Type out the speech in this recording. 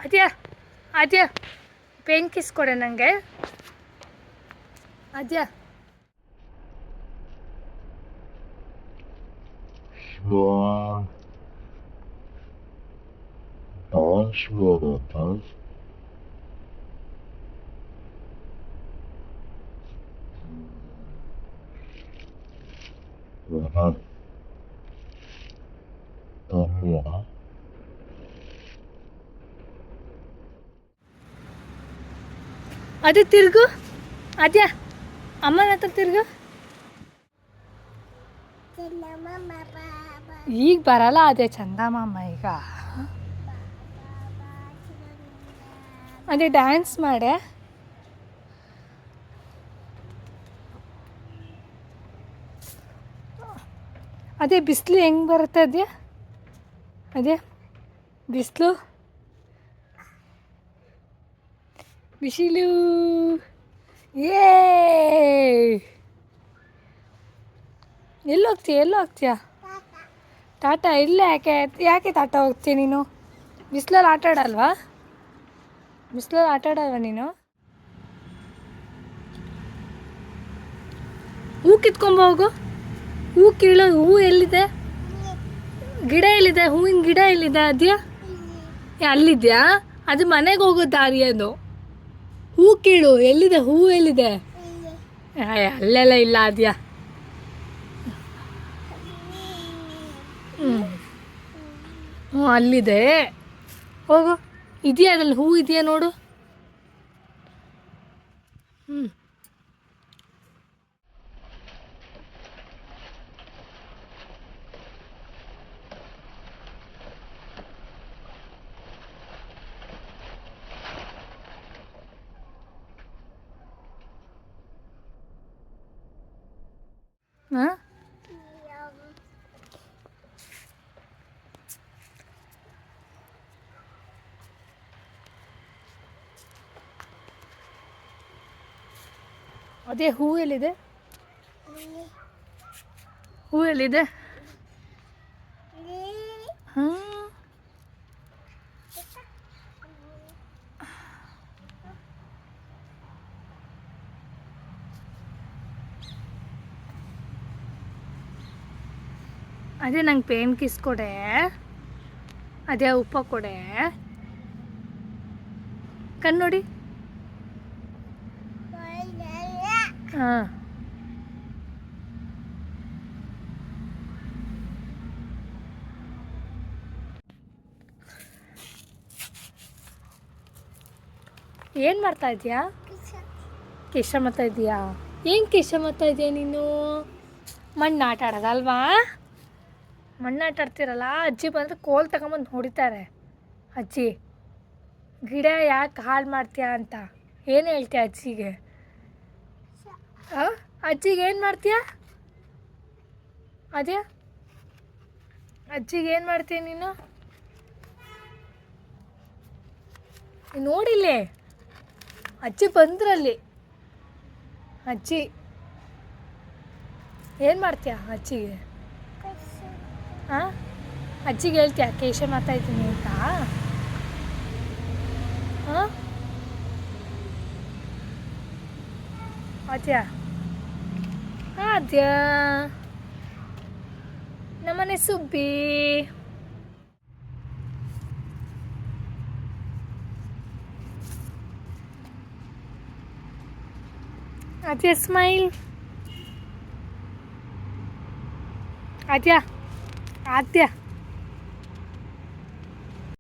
ಅದ್ಯಾ ಅದ್ಯಾ pain kiss ಕೊಡೆ ನನಗೆ. ಅದ್ಯಾ ಅದೇ ತಿರ್ಗು. ಅದ್ಯಾ ಅಮ್ಮನ ಹತ್ರ ತಿರ್ಗು. ಈಗ ಬರಲ್ಲ ಅದೇ ಚಂದಮಾಮ ಈಗ. ಅದೇ ಡ್ಯಾನ್ಸ್ ಮಾಡೆ. ಅದೇ ಬಿಸಿಲು ಹೆಂಗೆ ಬರುತ್ತೆ ಅದ್ಯಾ. ಅದೇ ಬಿಸಿಲು ಬಿಸಿಲು ಏ ಎಲ್ಲೋಗ್ತೀಯ ಟಾಟಾ ಇಲ್ಲ. ಯಾಕೆ ಟಾಟಾ ಹೋಗ್ತೀಯ ನೀನು? ಬಿಸಿಲಲ್ಲಿ ಆಟ ಆಡಲ್ವಾ ನೀನು? ಹೂ ಕಿತ್ಕೊಂಬ ಹೋಗು. ಹೂ ಕೀಳೋ. ಹೂ ಎಲ್ಲಿದೆ? ಗಿಡ ಎಲ್ಲಿದೆ? ಹೂವಿನ ಗಿಡ ಎಲ್ಲಿದೆ ಅದ್ಯಾ? ಅಲ್ಲಿದ್ಯಾ? ಅದು ಮನೆಗೆ ಹೋಗೋ ದಾರಿ ಅದು. ಹೂ ಕೀಳು. ಎಲ್ಲಿದೆ ಹೂ? ಎಲ್ಲಿದೆ? ಅಲ್ಲೆಲ್ಲ ಇಲ್ಲ ಅದ್ಯಾ. ಹ್ಞೂ ಅಲ್ಲಿದೆ, ಹೋಗು. ಇದೆಯಾ ಅದ್ರಲ್ಲಿ ಹೂ ಇದೆಯಾ ನೋಡು. ಹಾಂ ಅದೇ ಹೂ ಎಲ್ಲಿದೆ? ಹೂ ಎಲ್ಲಿದೆ? ಹಾಂ ಅದೇ ನಂಗೆ ಪೇನ್ ಕಿಸ್ ಕೊಡೆ. ಅದೇ ಉಪ್ಪ ಕೊಡೆ. ಕಣ್ಣು ನೋಡಿ. ಹಾಂ ಏನು ಮಾಡ್ತಾ ಇದೀಯಾ? ಕಿಶ ಮಾಡ್ತಾ ಇದೀಯಾ? ಏನು ಕಿಶ ಮಾಡ್ತಾ ಇದೀಯ ನೀನು? ಮಣ್ಣು ಆಟ ಆಡೋದಲ್ವಾ? ಮಣ್ಣು ಆಟ ಆಡ್ತಿರಲ್ಲ. ಅಜ್ಜಿ ಬಂದರೆ ಕೋಲ್ ತಗೊಂಬಂದು ಹೊಡಿತಾರೆ. ಅಜ್ಜಿ ಗಿಡ ಯಾಕೆ ಹಾಳು ಮಾಡ್ತೀಯಾ ಅಂತ ಏನು ಹೇಳ್ತೀಯ ಅಜ್ಜಿಗೆ? ಅಜ್ಜಿಗೆ ಏನು ಮಾಡ್ತೀಯ? ಅದೇ ಅಜ್ಜಿಗೆ ಏನು ಮಾಡ್ತೀಯ ನೀನು? ನೋಡಿಲ್ಲೇ ಅಜ್ಜಿ ಬಂದ್ರಲ್ಲಿ. ಅಜ್ಜಿ ಏನು ಮಾಡ್ತೀಯ ಅಜ್ಜಿಗೆ? ಹಾಂ ಅಜ್ಜಿಗೆ ಹೇಳ್ತೀಯ ಕೇಶ ಮಾತಾಡ್ತೀನಿ ಅಂತ? ಹಾಂ ಅದ್ಯಾ ಅದ್ಯಾ ನಮ್ಮನೆ ಸುಬ್ಬಿ. ಅದ್ಯಾ ಸ್ಮೈಲ್. ಅದ್ಯಾ ಆದ್ಯಾ